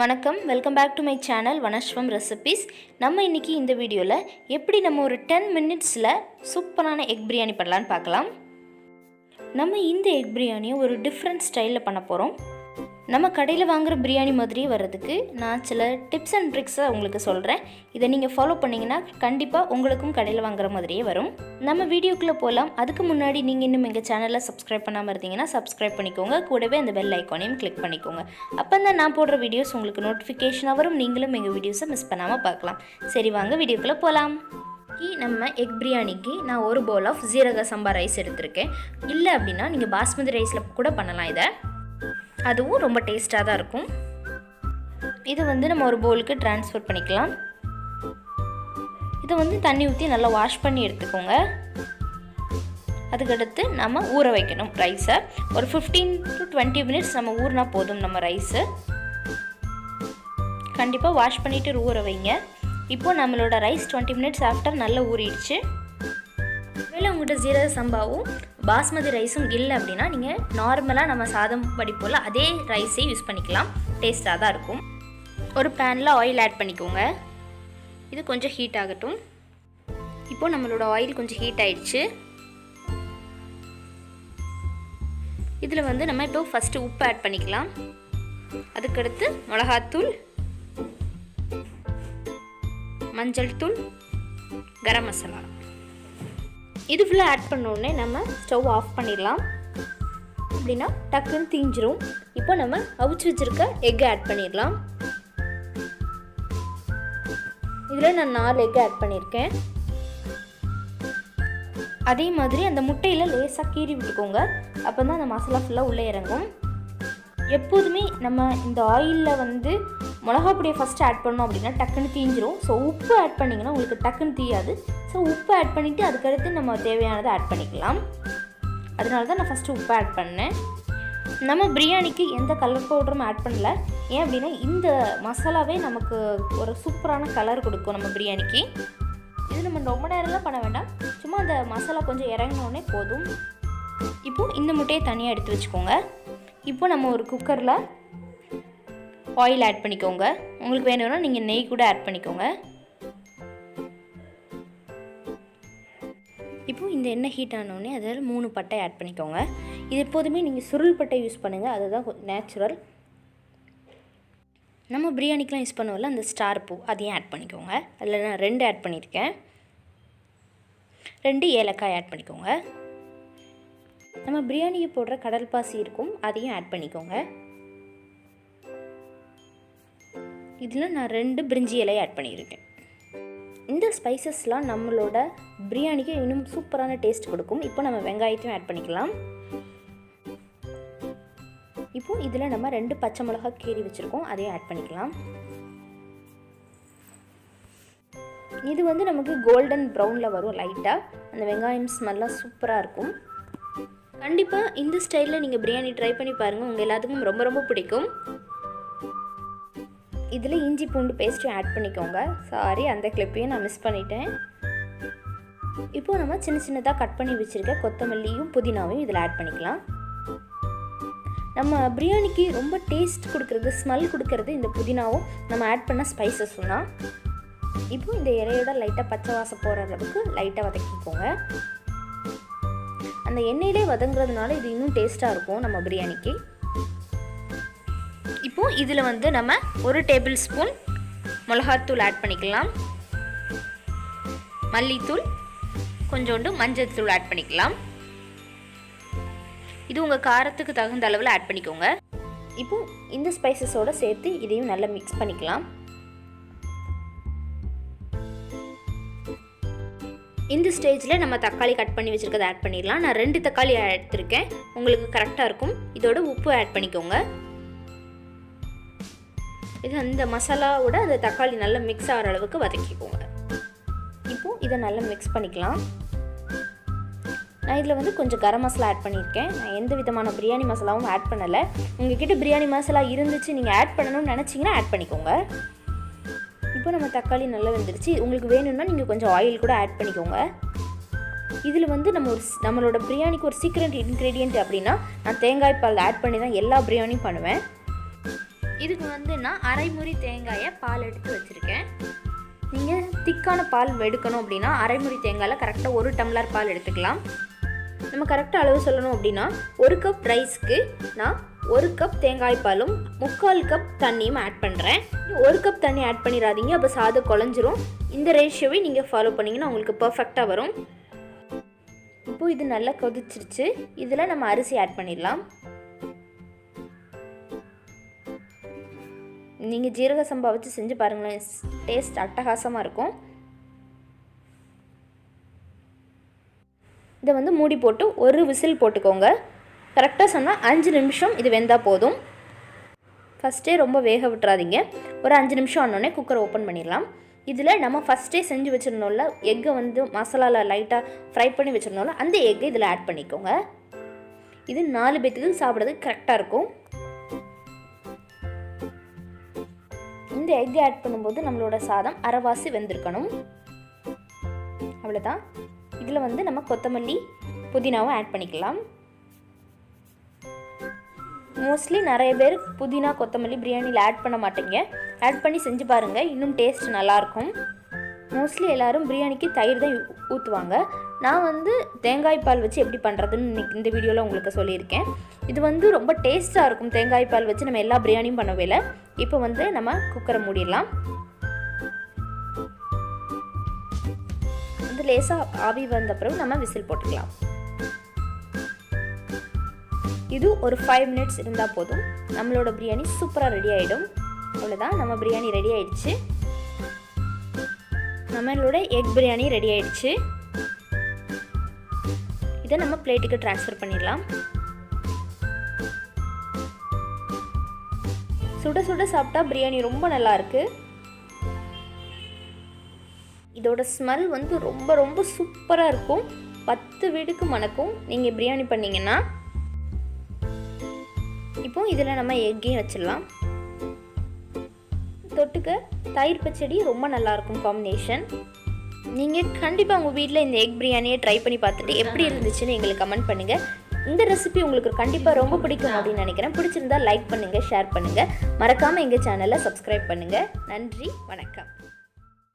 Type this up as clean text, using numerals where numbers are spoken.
வணக்கம், welcome back to my channel Vanaswam recipes. நம்ம இன்றைக்கி இந்த வீடியோவில் எப்படி நம்ம ஒரு 10 மினிட்ஸில் சூப்பரான எக் பிரியாணி பண்ணலான்னு பார்க்கலாம். நம்ம இந்த எக் பிரியாணியை ஒரு டிஃப்ரெண்ட் ஸ்டைலில் பண்ண போகிறோம். நம்ம கடையில் வாங்குகிற பிரியாணி மாதிரியே வர்றதுக்கு நான் சில டிப்ஸ் அண்ட் ட்ரிக்ஸை உங்களுக்கு சொல்கிறேன். இதை நீங்கள் ஃபாலோ பண்ணிங்கன்னா கண்டிப்பாக உங்களுக்கும் கடையில் வாங்குகிற மாதிரியே வரும். நம்ம வீடியோக்குள்ளே போகலாம். அதுக்கு முன்னாடி நீங்கள் இன்னும் எங்கள் சேனலை சப்ஸ்கிரைப் பண்ணாமல் இருந்தீங்கன்னா சப்ஸ்கிரைப் பண்ணிக்கோங்க. கூடவே அந்த பெல் ஐக்கானையும் கிளிக் பண்ணிக்கோங்க. அப்போ தான் நான் போடுற வீடியோஸ் உங்களுக்கு நோட்டிஃபிகேஷனாக வரும். நீங்களும் எங்கள் வீடியோஸை மிஸ் பண்ணாமல் பார்க்கலாம். சரி, வாங்க வீடியோக்குள்ளே போகலாம். நம்ம எக் பிரியாணிக்கு நான் ஒரு பவுல் ஆஃப் ஜீரக சம்பா ரைஸ் எடுத்திருக்கேன். இல்லை அப்படின்னா நீங்கள் பாஸ்மதி ரைஸில் கூட பண்ணலாம். இதை அதுவும் ரொம்ப டேஸ்ட்டாக தான் இருக்கும். இதை நம்ம ஒரு பவுலுக்கு ட்ரான்ஸ்ஃபர் பண்ணிக்கலாம். இதை தண்ணி ஊற்றி நல்லா வாஷ் பண்ணி எடுத்துக்கோங்க. அதுக்கடுத்து நம்ம ஊற வைக்கணும் ரைஸை. ஒரு 15 to 20 மினிட்ஸ் நம்ம ஊறினா போதும். நம்ம ரைஸு கண்டிப்பாக வாஷ் பண்ணிவிட்டு ஊற வைங்க. இப்போது நம்மளோட ரைஸ் 20 மினிட்ஸ் ஆஃப்டர் நல்லா ஊறிடுச்சு. வேலை உங்கள்கிட்ட ஜீரக சம்பாவும் பாஸ்மதி ரைஸும் இல்லை அப்படின்னா நீங்கள் நார்மலாக நம்ம சாதம் வடிப்போல் அதே ரைஸே யூஸ் பண்ணிக்கலாம். டேஸ்ட்டாக தான் இருக்கும். ஒரு பேனில் ஆயில் ஆட் பண்ணிக்கோங்க. இது கொஞ்சம் ஹீட் ஆகட்டும். இப்போது நம்மளோட ஆயில் கொஞ்சம் ஹீட் ஆயிடுச்சு. இதில் நம்ம இப்போ ஃபஸ்ட்டு உப்பு ஆட் பண்ணிக்கலாம். அதுக்கடுத்து மிளகாத்தூள், மஞ்சள் தூள், கரம் மசாலா. இது ஃபுல்லாக ஆட் பண்ணோடனே நம்ம ஸ்டவ் ஆஃப் பண்ணிடலாம். அப்படின்னா டக்குன்னு தீஞ்சிரும். இப்போ நம்ம அவிச்சு வச்சுருக்க எக் ஆட் பண்ணிடலாம். இதில் நான் 4 எக் ஆட் பண்ணியிருக்கேன். அதே மாதிரி அந்த முட்டையில் லேசாக கீறி விட்டுக்கோங்க. அப்போ தான் அந்த மசாலா ஃபுல்லாக உள்ளே இறங்கும். எப்போதுமே நம்ம இந்த ஆயிலில் மிளகா பொடியை ஃபஸ்ட்டு ஆட் பண்ணோம் அப்படின்னா டக்குன்னு தீஞ்சிரும். ஸோ உப்பு ஆட் பண்ணிங்கன்னா உங்களுக்கு டக்குன்னு தீயாது. ஸோ உப்பு ஆட் பண்ணிவிட்டு அதுக்கடுத்து நம்ம தேவையானதை ஆட் பண்ணிக்கலாம். அதனால தான் நான் ஃபஸ்ட்டு உப்பு ஆட் பண்ணேன். நம்ம பிரியாணிக்கு எந்த கலர் பவுடரும் ஆட் பண்ணல. ஏன் அப்படின்னா இந்த மசாலாவே நமக்கு ஒரு சூப்பரான கலர் கொடுக்கும் நம்ம பிரியாணிக்கு. இது நம்ம ரொம்ப நேரம்லாம் பண்ண வேண்டாம். சும்மா அந்த மசாலா கொஞ்சம் இறங்கினோடனே போதும். இப்போது இந்த முட்டையை தனியாக எடுத்து வச்சுக்கோங்க. இப்போது நம்ம ஒரு குக்கரில் ஆயில் ஆட் பண்ணிக்கோங்க. உங்களுக்கு வேணும்னா நீங்கள் நெய் கூட ஆட் பண்ணிக்கோங்க. இப்போது இந்த எண்ணெய் ஹீட் ஆனோடனே அதில் 3 பட்டை ஆட் பண்ணிக்கோங்க. இது எப்போதுமே நீங்கள் சுருள் பட்டை யூஸ் பண்ணுங்கள். அதுதான் நேச்சுரல். நம்ம பிரியாணிக்கெலாம் யூஸ் பண்ணுவோம்ல அந்த ஸ்டார் பூ, அதையும் ஆட் பண்ணிக்கோங்க. அதில் நான் 2 ஆட் பண்ணியிருக்கேன். 2 ஏலக்காய் ஆட் பண்ணிக்கோங்க. நம்ம பிரியாணிக்கு போடுற கடல் பாசி இருக்கும், அதையும் ஆட் பண்ணிக்கோங்க. இதில் நான் 2 பிரிஞ்சி இலையை ஆட் பண்ணியிருக்கேன். இந்த ஸ்பைசஸ்லாம் நம்மளோட பிரியாணிக்கு இன்னும் சூப்பரான டேஸ்ட் கொடுக்கும். இப்போ நம்ம வெங்காயத்தையும் ஆட் பண்ணிக்கலாம். இப்போது இதில் நம்ம 2 பச்சை மிளகா கீறி வச்சுருக்கோம், அதையும் ஆட் பண்ணிக்கலாம். இது நமக்கு கோல்டன் ப்ரௌனில் வரும் லைட்டாக. அந்த வெங்காயம் ஸ்மெல்லாம் சூப்பராக இருக்கும். கண்டிப்பாக இந்த ஸ்டைலில் நீங்கள் பிரியாணி ட்ரை பண்ணி பாருங்கள். உங்கள் எல்லாத்துக்கும் ரொம்ப ரொம்ப பிடிக்கும். இதில் இஞ்சி பூண்டு பேஸ்ட்டும் ஆட் பண்ணிக்கோங்க. சாரி, அந்த கிளிப்பையும் நான் மிஸ் பண்ணிட்டேன். இப்போது நம்ம சின்ன சின்னதாக கட் பண்ணி வச்சுருக்க கொத்தமல்லியும் புதினாவையும் இதில் ஆட் பண்ணிக்கலாம். நம்ம பிரியாணிக்கு ரொம்ப டேஸ்ட் கொடுக்குறது, ஸ்மெல் கொடுக்கறது இந்த புதினாவும் நம்ம ஆட் பண்ண ஸ்பைசஸும் தான். இப்போது இந்த இலையோட லைட்டாக பச்சை வாசம் போகிற அளவுக்கு லைட்டாக வதக்கிக்கோங்க. அந்த எண்ணெயிலே வதங்குறதுனால இது இன்னும் டேஸ்ட்டாக இருக்கும் நம்ம பிரியாணிக்கு. இப்போது இதில் நம்ம 1 டேபிள் ஸ்பூன் மிளகாத்தூள் ஆட் பண்ணிக்கலாம். மல்லித்தூள், கொஞ்சோண்டு மஞ்சள் தூள் ஆட் பண்ணிக்கலாம். இது உங்கள் காரத்துக்கு தகுந்த அளவில் ஆட் பண்ணிக்கோங்க. இப்போது இந்த ஸ்பைசஸோடு சேர்த்து இதையும் நல்லா மிக்ஸ் பண்ணிக்கலாம். இந்த ஸ்டேஜில் நம்ம தக்காளி கட் பண்ணி வச்சுருக்கதை ஆட் பண்ணிடலாம். நான் 2 தக்காளி எடுத்திருக்கேன். உங்களுக்கு கரெக்டாக இருக்கும். இதோட உப்பு ஆட் பண்ணிக்கோங்க. இது அந்த மசாலாவோட அந்த தக்காளி நல்லா மிக்ஸ் ஆகிற அளவுக்கு வதக்கிக்கோங்க. இப்போது இதை நல்லா மிக்ஸ் பண்ணிக்கலாம். நான் இதில் கொஞ்சம் கரம் மசாலா ஆட் பண்ணியிருக்கேன். நான் எந்த விதமான பிரியாணி மசாலாவும் ஆட் பண்ணலை. உங்கள்கிட்ட பிரியாணி மசாலா இருந்துச்சு, நீங்கள் ஆட் பண்ணணும்னு நினச்சிங்கன்னா ஆட் பண்ணிக்கோங்க. இப்போ நம்ம தக்காளி நல்லா வெந்துருச்சு. உங்களுக்கு வேணும்னா நீங்கள் கொஞ்சம் ஆயில் கூட ஆட் பண்ணிக்கோங்க. இதில் நம்மளோட பிரியாணிக்கு ஒரு சீக்ரெட் இன்க்ரீடியன்ட் அப்படின்னா நான் தேங்காய் பால் ஆட் பண்ணி தான் எல்லா பிரியாணியும் பண்ணுவேன். இதுக்கு வந்து நான் அரை முறி தேங்காயை பால் எடுத்து வச்சுருக்கேன். நீங்கள் திக்கான பால் எடுக்கணும் அப்படின்னா அரை முறி தேங்காயில் கரெக்டாக 1 டம்ளர் பால் எடுத்துக்கலாம். நம்ம கரெக்டாக அளவு சொல்லணும் அப்படின்னா 1 கப் ரைஸ்க்கு நான் 1 கப் தேங்காய் பாலும் 3/4 கப் தண்ணியும் ஆட் பண்ணுறேன். 1 கப் தண்ணி ஆட் பண்ணிடாதீங்க, அப்போ சாதம் குழஞ்சிரும். இந்த ரேஷியோவை நீங்கள் ஃபாலோ பண்ணிங்கன்னா உங்களுக்கு பர்ஃபெக்டாக வரும். இப்போது இது நல்லா கொதிச்சிருச்சு. இதில் நம்ம அரிசி ஆட் பண்ணிடலாம். நீங்கள் ஜீரக சம்பா வச்சு செஞ்சு பாருங்களேன், டேஸ்ட் அட்டகாசமாக இருக்கும். இதை வந்து மூடி போட்டு ஒரு விசில் போட்டுக்கோங்க. கரெக்டாக சொன்னால் 5 நிமிஷம் இது வெந்தால் போதும். ஃபஸ்ட்டே ரொம்ப வேக விட்டுறாதீங்க. ஒரு 5 நிமிஷம் ஆனோடனே குக்கரை ஓப்பன் பண்ணிடலாம். இதில் நம்ம ஃபஸ்ட்டே செஞ்சு வச்சுருந்தோம்ல, எக்கை வந்து மசாலாவில் லைட்டாக ஃப்ரை பண்ணி வச்சுருந்தோம்ல, அந்த எக்கை இதில் ஆட் பண்ணிக்கோங்க. இது 4 பேத்துக்கு சாப்பிட்றதுக்கு கரெக்டாக இருக்கும். இந்த எக்கை ஆட் பண்ணும்போது நம்மளோட சாதம் அரைவாசி வெந்திருக்கணும். அவ்வளோதான். இதில் வந்து நம்ம கொத்தமல்லி புதினாவும் ஆட் பண்ணிக்கலாம். மோஸ்ட்லி நிறைய பேர் புதினா கொத்தமல்லி பிரியாணியில் ஆட் பண்ண மாட்டேங்க. ஆட் பண்ணி செஞ்சு பாருங்கள், இன்னும் டேஸ்ட் நல்லாயிருக்கும். மோஸ்ட்லி எல்லோரும் பிரியாணிக்கு தயிர் தான் ஊற்றுவாங்க. நான் வந்து தேங்காய் பால் வச்சு எப்படி பண்ணுறதுன்னு இன்னைக்கு இந்த வீடியோவில் உங்களுக்கு சொல்லியிருக்கேன். இது வந்து ரொம்ப டேஸ்ட்டாக இருக்கும். தேங்காய் பால் வச்சு நம்ம எல்லா பிரியாணியும் பண்ணவே இல்லை. இப்போ வந்து நம்ம குக்கரை மூடிடலாம். வந்து லேசாக ஆவி வந்த பிறகு நம்ம விசில் போட்டுக்கலாம். இது ஒரு 5 மினிட்ஸ் இருந்தால் போதும். நம்மளோட பிரியாணி சூப்பராக ரெடி ஆகிடும். அவ்வளோதான், நம்ம பிரியாணி ரெடி ஆகிடுச்சு. நம்மளோட எக் பிரியாணி ரெடி ஆகிடுச்சு. இதை நம்ம பிளேட்டுக்கு ட்ரான்ஸ்ஃபர் பண்ணிடலாம். சுட சுட சாப்பிட்டா பிரியாணி ரொம்ப நல்லாயிருக்கு. இதோட ஸ்மெல் வந்து ரொம்ப ரொம்ப சூப்பராக இருக்கும். 10 வீடுக்கு மணக்கும் நீங்கள் பிரியாணி பண்ணிங்கன்னா. இப்போ இதில் நம்ம எக்கையும் வச்சிடலாம். தொட்டுக்க தயிர் பச்சடி ரொம்ப நல்லாயிருக்கும் காம்பினேஷன். நீங்கள் கண்டிப்பாக உங்கள் வீட்டில் இந்த எக் பிரியாணியை ட்ரை பண்ணி பார்த்துட்டு எப்படி இருந்துச்சுன்னு எங்களுக்கு கமெண்ட் பண்ணுங்கள். இந்த ரெசிபி உங்களுக்கு கண்டிப்பாக ரொம்ப பிடிக்கும் அப்படின்னு நினைக்கிறேன். பிடிச்சிருந்தா லைக் பண்ணுங்கள், ஷேர் பண்ணுங்கள். மறக்காமல் எங்கள் சேனலை சப்ஸ்கிரைப் பண்ணுங்கள். நன்றி, வணக்கம்.